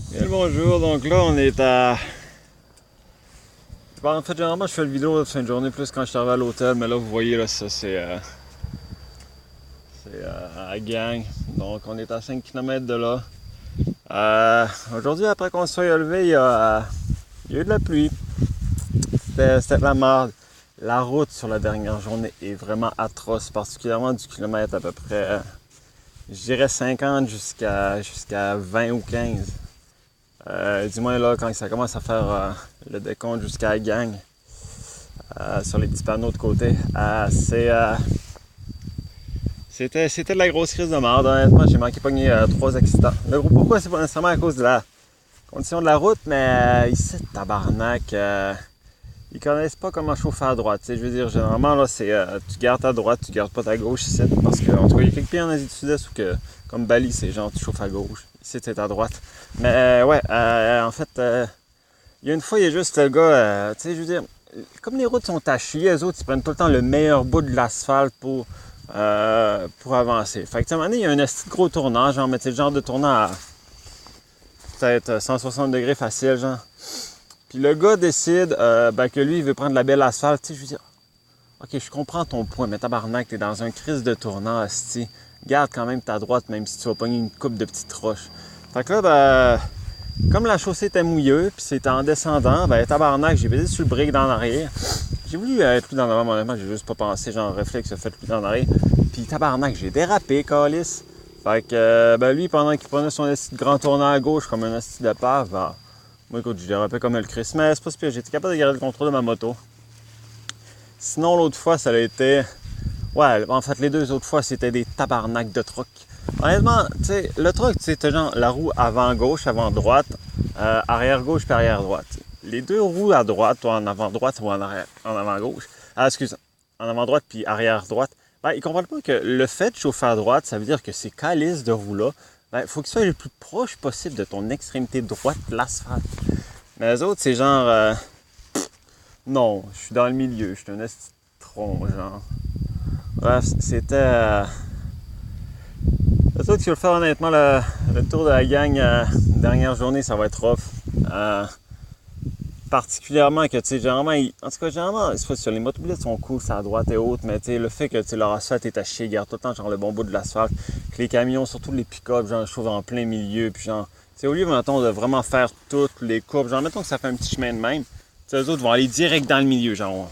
Bien le bonjour, donc là on est à... Bon, en fait, généralement je fais le vidéo de fin de journée plus quand je suis arrivé à l'hôtel, mais là vous voyez, là ça c'est à Gang, donc on est à 5 km de là. Aujourd'hui, après qu'on se soit levé, il y a eu de la pluie, c'était de la merde. La route sur la dernière journée est vraiment atroce, particulièrement du kilomètre à peu près, je dirais 50 jusqu'à 20 ou 15. Du moins là, quand ça commence à faire le décompte jusqu'à la Gang, sur les petits panneaux de côté, c'était de la grosse crise de merde. Honnêtement, j'ai manqué pogner 3 accidents. Le gros pourquoi, c'est pas nécessairement à cause de la condition de la route, mais ici, tabarnak, ils connaissent pas comment chauffer à droite. Je veux dire, généralement, là, c'est tu gardes ta droite, tu gardes pas ta gauche ici. Parce que, en tout cas, il y a quelques pays en Asie du Sud-Est où, comme Bali, c'est genre, tu chauffes à gauche. Ici, c'est à droite. Mais, ouais, en fait, il y a une fois, il y a juste le gars, tu sais, je veux dire, comme les routes sont à chier, eux autres, ils prennent tout le temps le meilleur bout de l'asphalte pour avancer. Fait que, à un moment donné, il y a un petit gros tournant, genre, mais c'est le genre de tournant à peut-être 160 degrés facile, genre. Puis le gars décide que lui, il veut prendre la belle asphalte. Tu sais, je veux dire, ok, je comprends ton point, mais tabarnak, t'es dans un crise de tournant, hostie. Garde quand même ta droite, même si tu vas pogner une coupe de petites roches. Fait que là, comme la chaussée était mouilleuse, puis c'était en descendant, tabarnak, j'ai pesé sur le break dans l'arrière. J'ai voulu être plus dans l'avant, honnêtement, j'ai juste pas pensé, genre, réflexe, fait plus dans l'arrière. Puis tabarnak, j'ai dérapé, calice. Fait que, lui, pendant qu'il prenait son grand tournant à gauche, comme un esti de pave, moi, écoute, je dérapais comme le Christ, mais c'est pas si pire, j'étais capable de garder le contrôle de ma moto. Sinon, l'autre fois, ça a été... Ouais, en fait, les deux autres fois, c'était des tabarnaks de truck. Honnêtement, tu sais, le truck, tu sais, t'as genre la roue avant gauche, avant droite, arrière gauche puis arrière droite. Les deux roues à droite, ou en avant droite ou en avant gauche, en avant droite puis arrière droite, ils comprennent pas que le fait de chauffer à droite, ça veut dire que ces calices de roues-là, il faut qu'ils soient le plus proche possible de ton extrémité droite de l'asphalte. Mais les autres, c'est genre, non, je suis dans le milieu, je suis un esti de tronc, genre. Bref, c'était. Les autres qui veulent faire honnêtement le tour de la gang dernière journée, ça va être rough. Particulièrement que, tu sais, généralement, en tout cas, généralement, c'est pas sûr, les motocyclettes sont cool, c'est à droite et haute, mais tu sais, le fait que leur asphalte est à chier, ils gardent tout le temps genre le bon bout de l'asphalte, que les camions, surtout les pick-up, genre, je trouve en plein milieu, puis genre, tu sais, au lieu, mettons, de vraiment faire toutes les courbes, genre, mettons que ça fait un petit chemin de même, tu sais, eux autres vont aller direct dans le milieu, genre,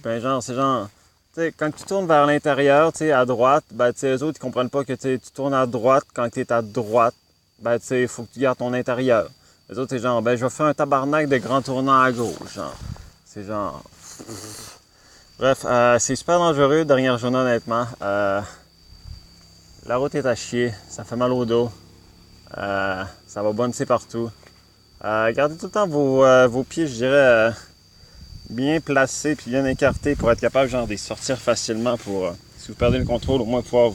ben, genre, c'est genre, tu sais, quand tu tournes vers l'intérieur, tu sais, à droite, tu sais, eux autres, ils comprennent pas que, tu tournes à droite, quand tu es à droite, tu sais, il faut que tu gardes ton intérieur. Les autres, c'est genre, je vais faire un tabarnak de grand tournant à gauche, genre. C'est genre... Bref, c'est super dangereux, dernière journée, honnêtement. La route est à chier, ça fait mal au dos. Ça va boncer partout. Gardez tout le temps vos pieds, je dirais, bien placés puis bien écartés pour être capable, genre, de les sortir facilement pour, si vous perdez le contrôle, au moins pouvoir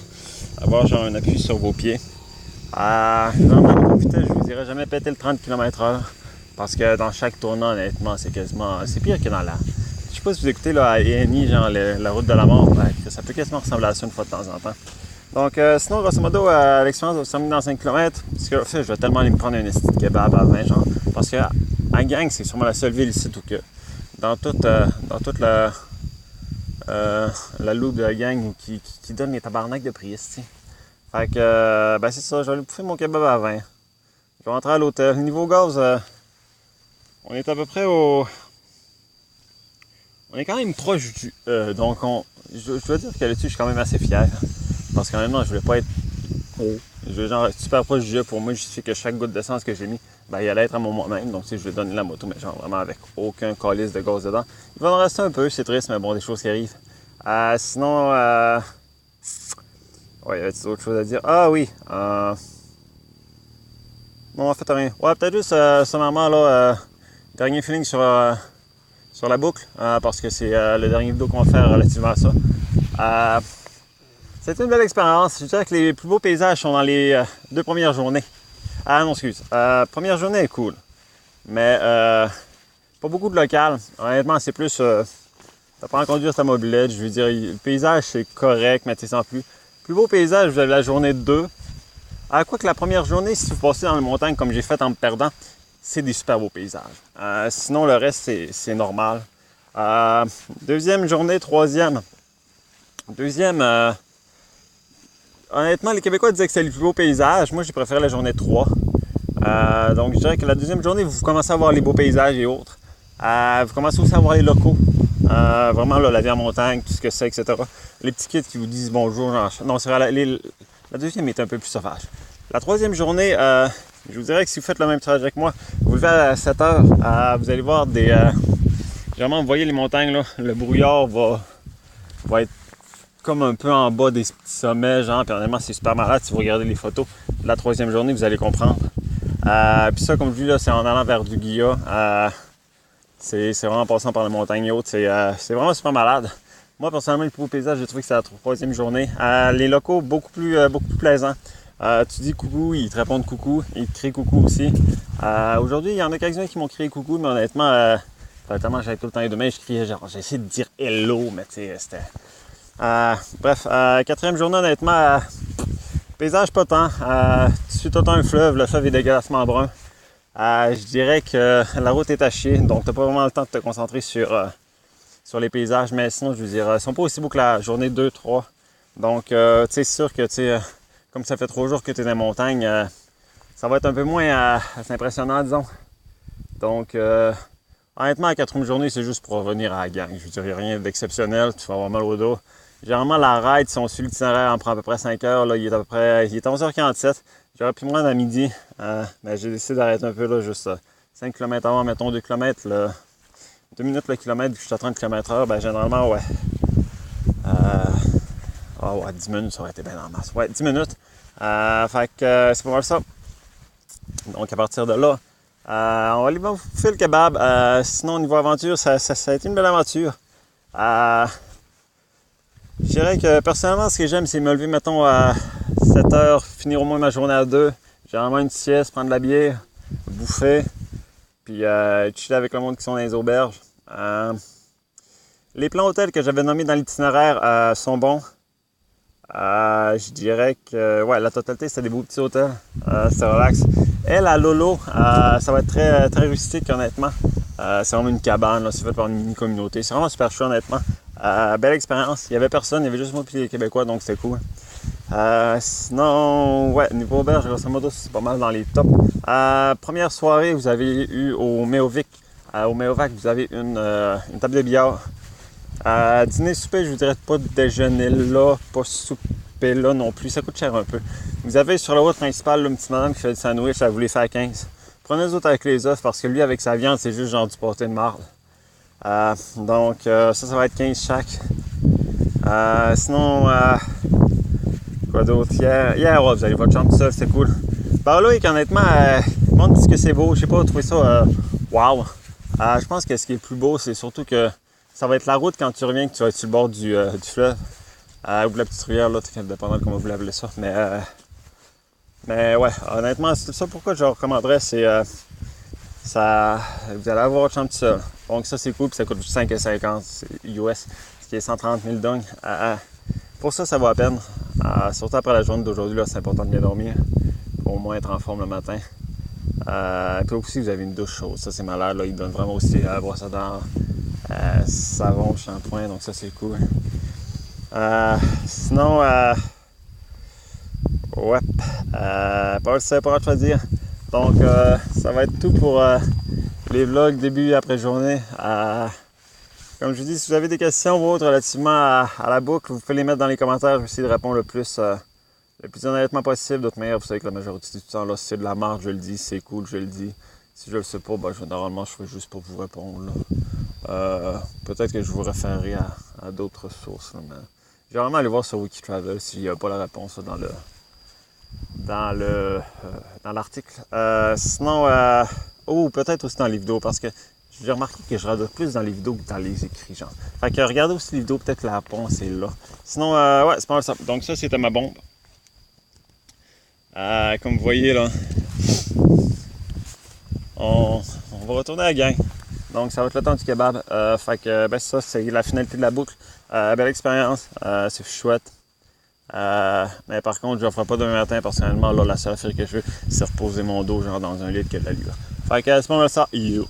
avoir, genre, un appui sur vos pieds. Vraiment, niveau vitesse, je vous dirais jamais péter le 30 km/h. Parce que dans chaque tournant, honnêtement, c'est quasiment. C'est pire que dans la. Je sais pas si vous écoutez là, à ENI, genre la route de la mort, ça peut quasiment ressembler à ça une fois de temps en temps. Donc, sinon, grosso modo, l'expérience va se terminer dans 5 km. Parce que, en fait, je vais tellement aller me prendre un esti de kebab à 20, genre. Parce que, à Gang, c'est sûrement la seule ville ici où que, dans toute la loupe de la Gang qui donne les tabarnaks de prix ici. Fait que, c'est ça, je vais aller bouffer mon kebab à 20. Je vais rentrer à l'hôtel. Niveau gaz, on est à peu près au... On est quand même proche du... donc, je dois dire que là-dessus, je suis quand même assez fier. Parce qu'honnêtement, je voulais pas être haut. Je voulais genre être super proche du jeu pour moi. Justifier que chaque goutte d'essence que j'ai mis, il allait être à mon moi-même. Donc, je vais donner la moto, mais genre vraiment avec aucun calice de gaz dedans. Il va en rester un peu, c'est triste, mais bon, des choses qui arrivent. Sinon, ouais, il y avait d'autres choses à dire. Ah oui, non, en fait, rien. Ouais, peut-être juste, sommairement, là, dernier feeling sur la boucle, parce que c'est le dernier vidéo qu'on va faire relativement à ça. C'était une belle expérience. Je dirais que les plus beaux paysages sont dans les 2 premières journées. Ah non, excuse. Première journée est cool, mais pas beaucoup de local. Honnêtement, c'est plus... t'apprends à conduire ta mobilette. Je veux dire, le paysage, c'est correct, mais tu sans plus. Plus beau paysage, vous avez la journée 2. Quoique la première journée, si vous passez dans les montagnes comme j'ai fait en me perdant, c'est des super beaux paysages. Sinon, le reste, c'est normal. Deuxième journée, troisième. Deuxième, honnêtement, les Québécois disaient que c'était le plus beau paysage. Moi, j'ai préféré la journée 3. Donc, je dirais que la deuxième journée, vous commencez à voir les beaux paysages et autres. Vous commencez aussi à voir les locaux. Vraiment, là, la vie en montagne, tout ce que c'est, etc. Les petits kids qui vous disent bonjour. Non, c'est vrai, la deuxième est un peu plus sauvage. La troisième journée, je vous dirais que si vous faites le même trajet que moi, vous levez à 7 heures, vous allez voir des... vraiment, vous voyez les montagnes, là, le brouillard va être comme un peu en bas des petits sommets, genre, puis honnêtement, c'est super malade. Si vous regardez les photos de la troisième journée, vous allez comprendre. Puis ça, comme je dis, là, c'est en allant vers du Guilla. C'est vraiment en passant par les montagnes hautes. C'est vraiment super malade. Moi, personnellement, le plus beau paysage, j'ai trouvé que c'est la troisième journée. Les locaux, beaucoup plus plaisants. Tu dis coucou, ils te répondent coucou, ils te crient coucou aussi. Aujourd'hui, il y en a quelques-uns qui m'ont crié coucou, mais honnêtement, tellement j'avais tout le temps les deux mains, je criais genre, j'ai essayé de dire hello, mais tu sais, c'était... bref, quatrième journée, honnêtement, paysage pas tant. Tu suis tout le temps un fleuve, le fleuve est dégueulassement brun. Je dirais que la route est à chier, donc t'as pas vraiment le temps de te concentrer sur les paysages, mais sinon, je veux dire, ils sont pas aussi beaux que la journée 2, 3. Donc, tu sais, c'est sûr que, tu sais, comme ça fait 3 jours que tu es dans les montagnes, ça va être un peu moins impressionnant, disons. Donc, honnêtement, la quatrième journée, c'est juste pour revenir à la gang. Je veux dire, il n'y a rien d'exceptionnel, tu vas avoir mal au dos. Généralement, la ride, si on suit l'itinéraire, on prend à peu près 5 heures. Là, il est à 11h47. J'aurais pu me rendre à midi, mais j'ai décidé d'arrêter un peu, là, juste 5 km avant, mettons 2 km. 2 minutes le kilomètre, vu que je suis à 30 km/h, ben généralement, ouais. 10 minutes, ça aurait été bien en masse. Ouais, 10 minutes. Fait que c'est pas mal ça. Donc, à partir de là, on va aller faire le kebab. Sinon, au niveau aventure, ça a été une belle aventure. Je dirais que personnellement, ce que j'aime, c'est me lever, mettons, à 7 heures, finir au moins ma journée à 2. Généralement, une sieste, prendre de la bière, bouffer, puis chiller avec le monde qui sont dans les auberges. Les plans hôtels que j'avais nommés dans l'itinéraire sont bons. Je dirais que ouais, la totalité, c'était des beaux petits hôtels. C'est relax. Elle, à Lolo, ça va être très, très rustique, honnêtement. C'est vraiment une cabane, là, c'est fait par une mini-communauté. C'est vraiment super chouette, honnêtement. Belle expérience. Il n'y avait personne, il y avait juste moi et les Québécois, donc c'était cool. Sinon, ouais, niveau auberge, grosso modo, c'est pas mal dans les tops. Première soirée, vous avez eu au Méovic. Au Méovac, vous avez une table de billard. Dîner, souper, je vous dirais pas de déjeuner là, pas souper là non plus, ça coûte cher un peu. Vous avez sur la route principale, une petite madame qui fait du sandwich, elle vous les fait à 15. Prenez les autres avec les œufs parce que lui, avec sa viande, c'est juste genre du pâté de marde. Donc, ça va être 15 chaque. Sinon, quoi d'autre? Hier, ouais, vous allez votre chambre tout seul, c'est cool. Par là, honnêtement, le monde dit que c'est beau. Je sais pas, trouver ça wow. Je pense que ce qui est le plus beau, c'est surtout que ça va être la route quand tu reviens, que tu vas être sur le bord du fleuve. Ou de la petite rivière, là, dépendant de comment vous l'appelez ça. Mais ouais, honnêtement, c'est tout ça pourquoi je recommanderais, c'est ça, vous allez avoir votre chambre tout seul. Donc ça, c'est cool, puis ça coûte 5,50 US, ce qui est 130 000 dong. Pour ça, ça vaut la peine. Surtout après la journée d'aujourd'hui, là, c'est important de bien dormir, pour au moins être en forme le matin. Puis aussi, vous avez une douche chaude, ça c'est malade, là, ils donnent vraiment aussi brosse à dents, savon, shampoing, donc ça c'est cool. Sinon, ouais, pas le choix de dire. Donc, ça va être tout pour les vlogs début et après journée. Comme je vous dis, si vous avez des questions ou autres relativement à la boucle, vous pouvez les mettre dans les commentaires. Je vais essayer de répondre le plus honnêtement possible. D'autre manière, vous savez que la majorité du temps, là, si c'est de la marde, je le dis. Si c'est cool, je le dis. Si je le sais pas, normalement, je ferai juste pour vous répondre. Peut-être que je vous référerai à d'autres sources. Là, mais je vais vraiment aller voir sur Wikitravel s'il n'y a pas la réponse là, dans l'article. Sinon, peut-être aussi dans les vidéos, parce que j'ai remarqué que je regarde plus dans les vidéos que dans les écrits, genre. Fait que regardez aussi les vidéos, peut-être que la réponse est là. Sinon, ouais, c'est pas mal ça. Donc ça, c'était ma bombe. Comme vous voyez, là, on va retourner à la gang. Donc ça va être le temps du kebab. Fait que, ça, c'est la finalité de la boucle. Belle expérience, c'est chouette. Mais par contre, je le ferai pas demain matin personnellement. Là, la seule affaire que je veux, c'est reposer mon dos genre dans un lit de l'allure. Fait que c'est pas mal ça. Yo!